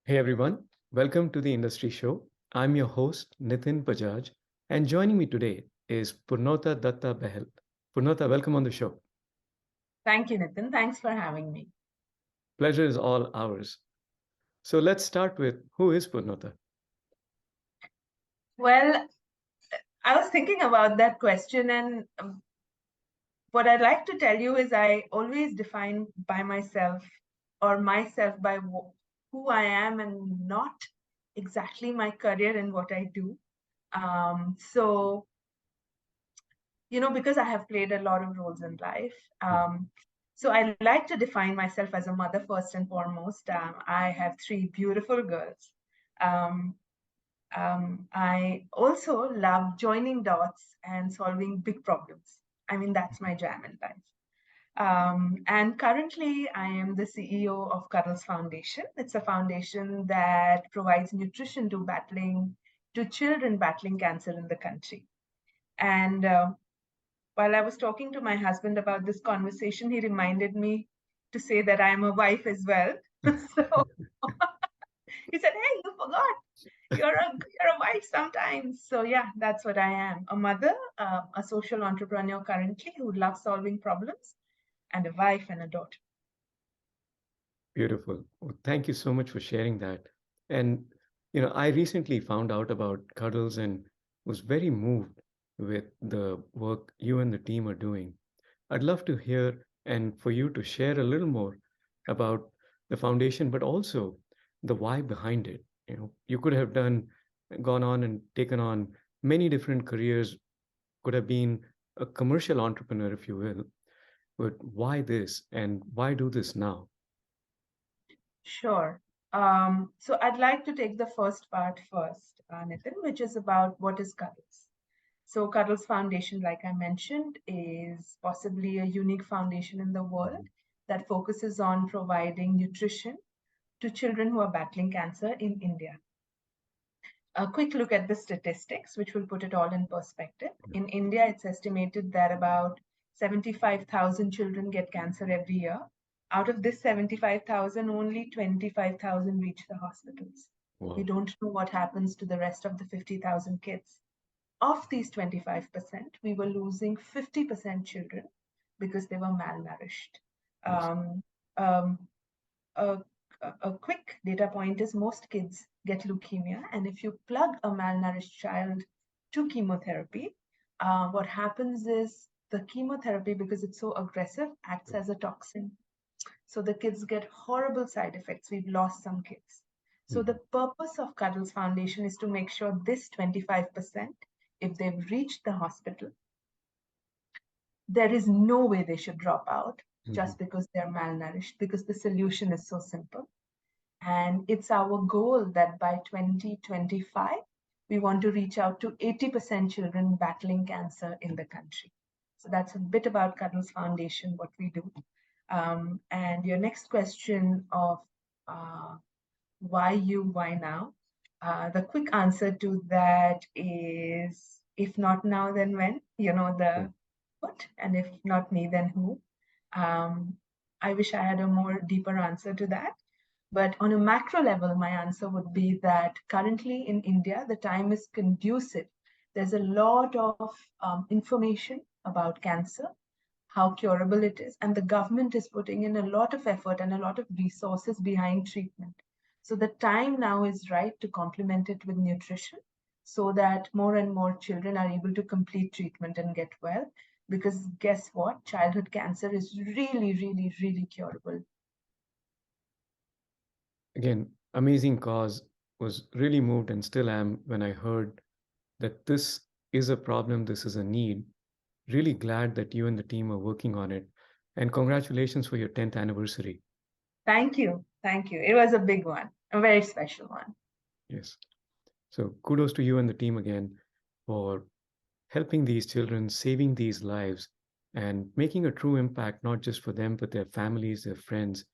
Hey everyone, welcome to the Industry Show. I'm your host, Nitin Bajaj, and joining me today is Purnota Dutta Bahl. Purnota, welcome on the show. Thank you, Nitin. Thanks for having me. Pleasure is all ours. So let's start with who is Purnota? Well, I was thinking about that question, and what I'd like to tell you is I always define by myself or myself by who I am and not exactly my career and what I do. So, because I have played a lot of roles in life. So I like to define myself as a mother first and foremost. I have three beautiful girls. Um, I also love joining dots and solving big problems. I mean, that's my jam in life. And currently, I am the CEO of Cuddles Foundation. It's a foundation that provides nutrition to children battling cancer in the country. And while I was talking to my husband about this conversation, he reminded me to say that I am a wife as well. So he said, "Hey, you forgot. You're a wife sometimes." So yeah, that's what I am: a mother, a social entrepreneur currently who loves solving problems, and a wife and a daughter. Beautiful. Well, thank you so much for sharing that. And, I recently found out about Cuddles and was very moved with the work you and the team are doing. I'd love to hear and for you to share a little more about the foundation, but also the why behind it. You could have gone on and taken on many different careers, could have been a commercial entrepreneur, if you will, but why this and why do this now? Sure. So I'd like to take the first part first, Nitin, which is about what is Cuddles. So Cuddles Foundation, like I mentioned, is possibly a unique foundation in the world that focuses on providing nutrition to children who are battling cancer in India. A quick look at the statistics, which will put it all in perspective. In India, it's estimated that about 75,000 children get cancer every year. Out of this 75,000, only 25,000 reach the hospitals. We Wow. don't know what happens to the rest of the 50,000 kids. Of these 25%, we were losing 50% children because they were malnourished. Yes. Um, um, a, a quick data point is most kids get leukemia, and if you plug a malnourished child to chemotherapy, what happens is the chemotherapy, because it's so aggressive, acts as a toxin. So the kids get horrible side effects. We've lost some kids. So the Mhm. purpose of Cuddles Foundation is to make sure this 25%, if they've reached the hospital, there is no way they should drop out Mhm. just because they're malnourished, because the solution is so simple. And it's our goal that by 2025, we want to reach out to 80% children battling cancer in the country. So that's a bit about Cuddles Foundation, what we do. And your next question of uh, why you, why now? The quick answer to that is if not now, then when? Yeah. The what? And if not me, then who? Um, I wish I had a more deeper answer to that. But on a macro level, my answer would be that currently in India, the time is conducive. There's a lot of information about cancer, how curable it is, and the government is putting in a lot of effort and a lot of resources behind treatment. So the time now is right to complement it with nutrition so that more and more children are able to complete treatment and get well. Because guess what? Childhood cancer is really, really, really curable. Again, amazing cause. Was really moved and still am when I heard that this is a problem, this is a need. Really glad that you and the team are working on it. And congratulations for your 10th anniversary. Thank you. Thank you. It was a big one, a very special one. Yes. So kudos to you and the team again for helping these children, saving these lives, and making a true impact, not just for them, but their families, their friends.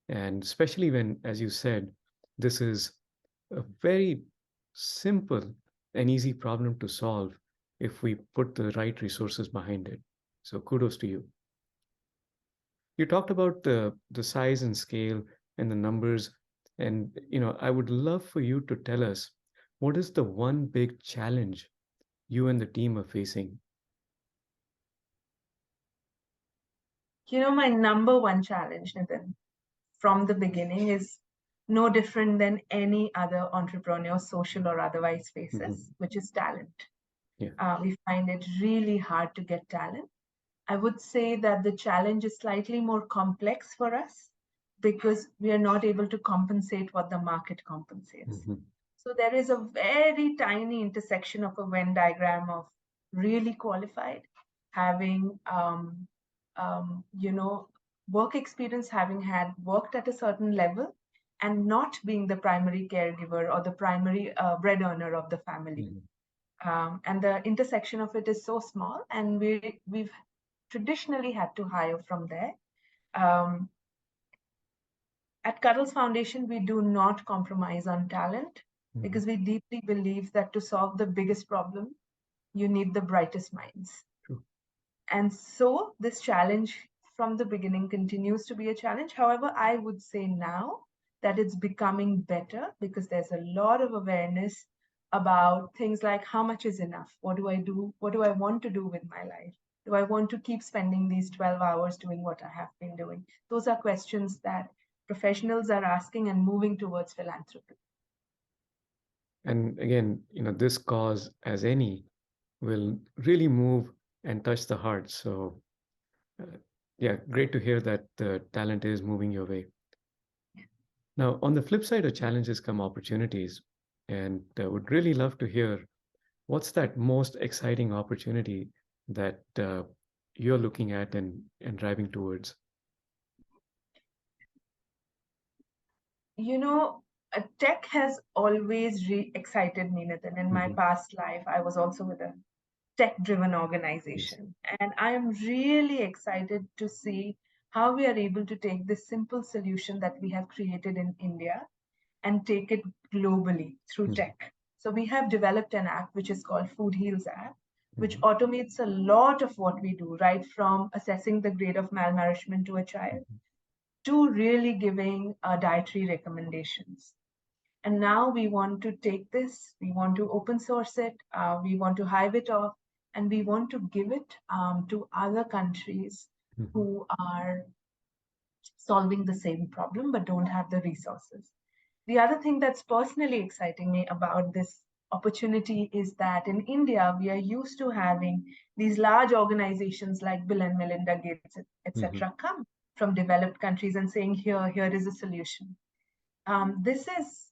And especially when, as you said, this is a very simple and easy problem to solve if we put the right resources behind it. So kudos to you. You talked about the size and scale and the numbers, And, I would love for you to tell us what is the one big challenge you and the team are facing? My number one challenge, Nitin, from the beginning is no different than any other entrepreneur, social or otherwise, Hmm. faces, which is talent. Yeah. We find it really hard to get talent. I would say that the challenge is slightly more complex for us because we are not able to compensate what the market compensates. Hmm. So there is a very tiny intersection of a Venn diagram of really qualified, having work experience, having had worked at a certain level, and not being the primary caregiver or the primary bread earner of the family. Hmm. And the intersection of it is so small, and we've traditionally had to hire from there. Um, at Cuddles Foundation, we do not compromise on talent Hmm. because we deeply believe that to solve the biggest problem, you need the brightest minds. True. And so this challenge from the beginning continues to be a challenge. However, I would say now that it's becoming better because there's a lot of awareness about things like how much is enough? What do I do? What do I want to do with my life? Do I want to keep spending these 12 hours doing what I have been doing? Those are questions that professionals are asking and moving towards philanthropy. And again, this cause, as any, will really move and touch the heart. So, uh, yeah, great to hear that the talent is moving your way. Now, on the flip side of challenges come opportunities, and would really love to hear what's that most exciting opportunity that you're looking at and driving towards. You know, Tech has always excited me, Nitin. In my Hmm. past life, I was also with a tech-driven Yes. organization, and I am really excited to see how we are able to take this simple solution that we have created in India and take it globally through Hmm. tech. So we have developed an app which is called Food Heals app, which Hmm. automates a lot of what we do, right from assessing the grade of malnourishment to a child Hmm. to really giving dietary recommendations. And now we want to take this, we want to open source it, we want to hive it off, and we want to give it to other countries Hmm. who are solving the same problem but don't have the resources. The other thing that's personally exciting me about this opportunity is that in India, we are used to having these large organizations like Bill and Melinda Gates, Hmm. etc., come from developed countries and saying, here is a solution. This is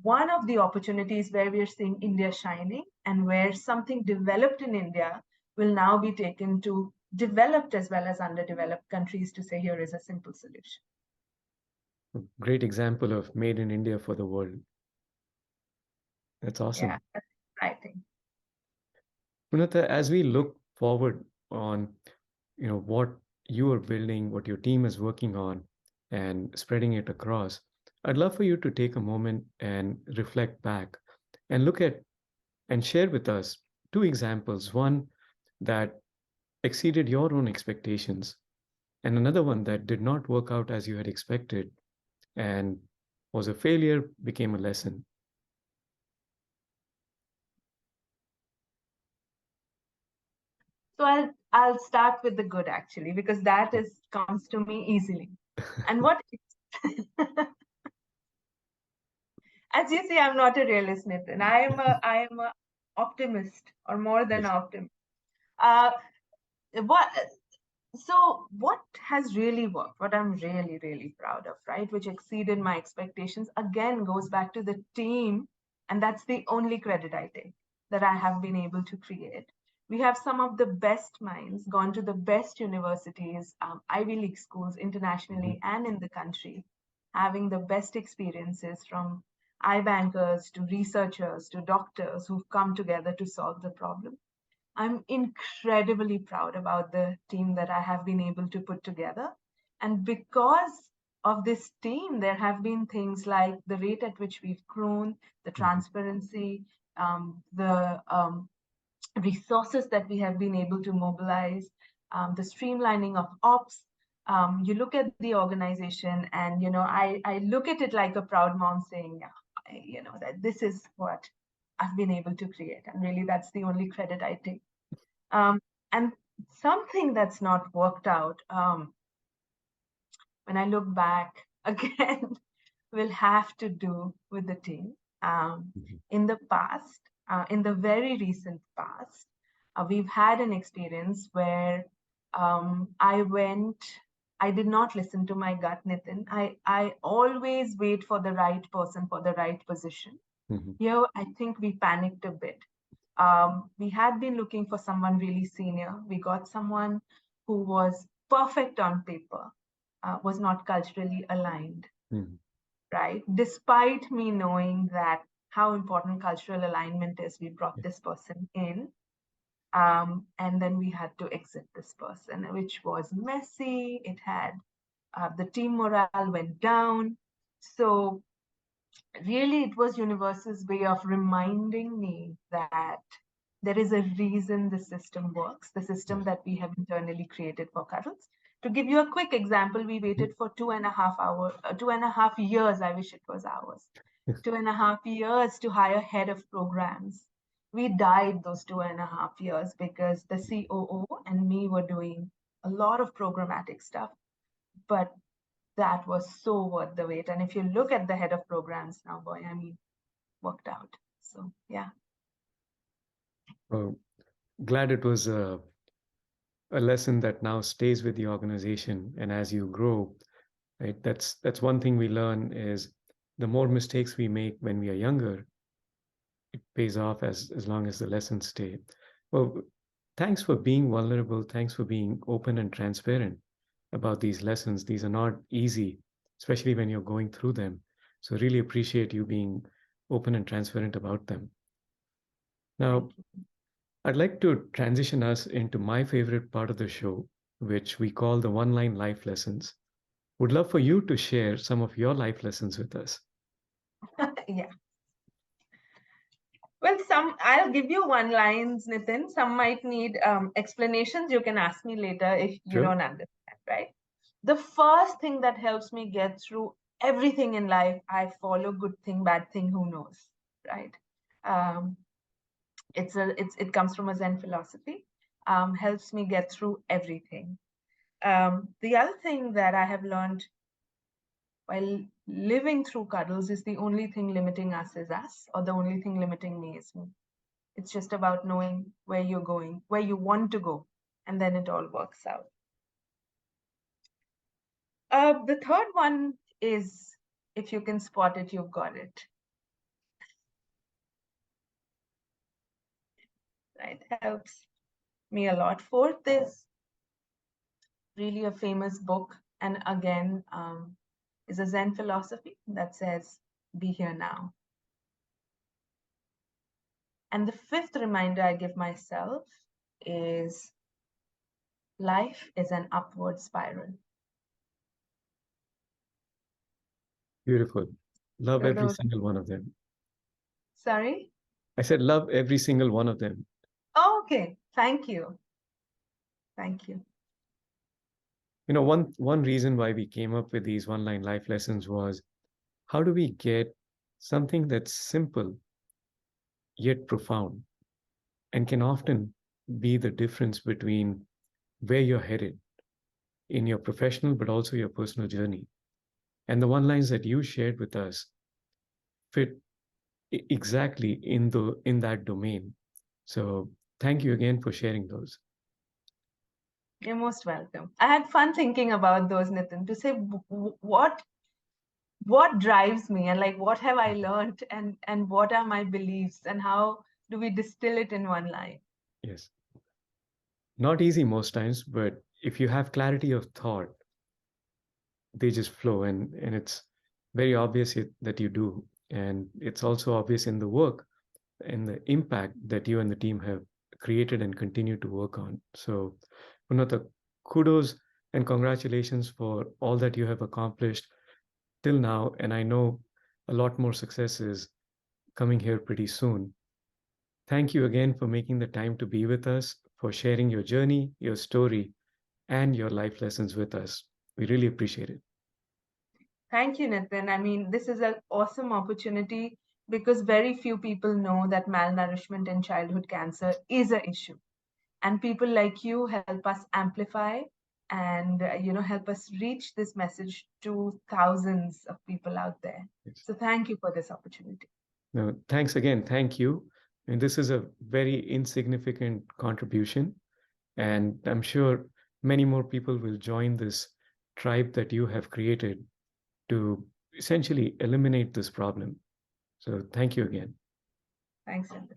one of the opportunities where we are seeing India shining and where something developed in India will now be taken to developed as well as underdeveloped countries to say, here is a simple solution. Great example of made in India for the world. That's Yeah, awesome. that's exciting. Punata, as we look forward on, what you are building, what your team is working on, and spreading it across, I'd love for you to take a moment and reflect back and look at and share with us two examples. One that exceeded your own expectations, and another one that did not work out as you had expected and was a failure, became a lesson. So I'll start with the good actually, because that is comes to me easily. And what as you see, I'm not a realist, Nitin. I am a optimist or more than Yes. optimist. Uh, what so what has really worked, what I'm really, really proud of, right, which exceeded my expectations, again goes back to the team. And that's the only credit I take, that I have been able to create. We have some of the best minds, gone to the best universities, Ivy League schools Mhm. internationally and in the country, having the best experiences, from eye bankers to researchers to doctors who've come together to solve the problem. I'm incredibly proud about the team that I have been able to put together. And because of this team, there have been things like the rate at which we've grown, the Mhm. transparency, the resources that we have been able to mobilize, the streamlining of ops. You look at the organization, and I look at it like a proud mom saying, that this is what I've been able to create, and really that's the only credit I take. And something that's not worked out, when I look back again, will have to do with the team. Mhm. In the past, in the very recent past, we've had an experience where I did not listen to my gut, Nitin. I always wait for the right person for the right position. Mhm. Here, I think we panicked a bit. We had been looking for someone really senior. We got someone who was perfect on paper, was not culturally aligned, Mhm. right? Despite me knowing that how important cultural alignment is, we brought Yeah. this person in. And then we had to exit this person, which was messy. It had the team morale went down. So really, it was universe's way of reminding me that there is a reason the system works, the system Yes. that we have internally created for Cuddles. To give you a quick example, we Mhm. waited for 2.5 hours, 2.5 years, I wish it was hours, 2.5 years to hire head of programs. We died those 2.5 years because the COO and me were doing a lot of programmatic stuff, but that was so worth the wait. And if you look at the head of programs now, boy, I mean, worked out. So yeah. Well, glad it was a lesson that now stays with the organization. And as you grow, right, that's one thing we learn is the more mistakes we make when we are younger, it pays off as long as the lessons stay. Well, thanks for being vulnerable. Thanks for being open and transparent about these lessons. These are not easy, especially when you're going through them. So really appreciate you being open and transparent about them. Thank Now, you. I'd like to transition us into my favorite part of the show, which we call the one line life lessons. Would love for you to share some of your life lessons with us. Yeah. Well, some I'll give you one lines, Nitin. Some might need explanations. You can ask me later if you Sure. don't understand, right? The first thing that helps me get through everything in life, I follow good thing, bad thing, who knows, right? Um, it comes from a Zen philosophy. Helps me get through everything. The other thing that I have learned while living through Cuddles is the only thing limiting us is us, or the only thing limiting me is me. It's just about knowing where you're going, where you want to go, and then it all works out. The third one is, if you can spot it, you've got it. Right? Helps me a lot. Fourth is really a famous book, and again, is a Zen philosophy that says, be here now. And the fifth reminder I give myself is life is an upward spiral. Beautiful. Love So every those, single one of them. sorry? I said, love every single one of them. Oh, okay. Thank you. Thank you. You know, one reason why we came up with these one line life lessons was how do we get something that's simple yet profound and can often be the difference between where you're headed in your professional but also your personal journey. And the one lines that you shared with us fit exactly in that domain. So thank you again for sharing those. You're most welcome. I had fun thinking about those, Nitin, to say what drives me, and like what have I Mhm. learned, and what are my beliefs, and how do we distill it in one line? Yes. Not easy most times, but if you have clarity of thought, they just flow, and it's very obvious that you do. And it's also obvious in the work and the impact that you and the team have created and continue to work on. So, Purnota, kudos and congratulations for all that you have accomplished till now. And I know a lot more success is coming here pretty soon. Thank you again for making the time to be with us, for sharing your journey, your story, and your life lessons with us. We really appreciate it. Thank you, Nitin. I mean, this is an awesome opportunity because very few people know that malnourishment and childhood cancer is an issue. And people like you help us amplify and help us reach this message to thousands of people out there. Yes. So thank you for this opportunity. No, thanks again. Thank you. And this is a very insignificant contribution. And I'm sure many more people will join this tribe that you have created to essentially eliminate this problem. So thank you again. Thanks, Nitin.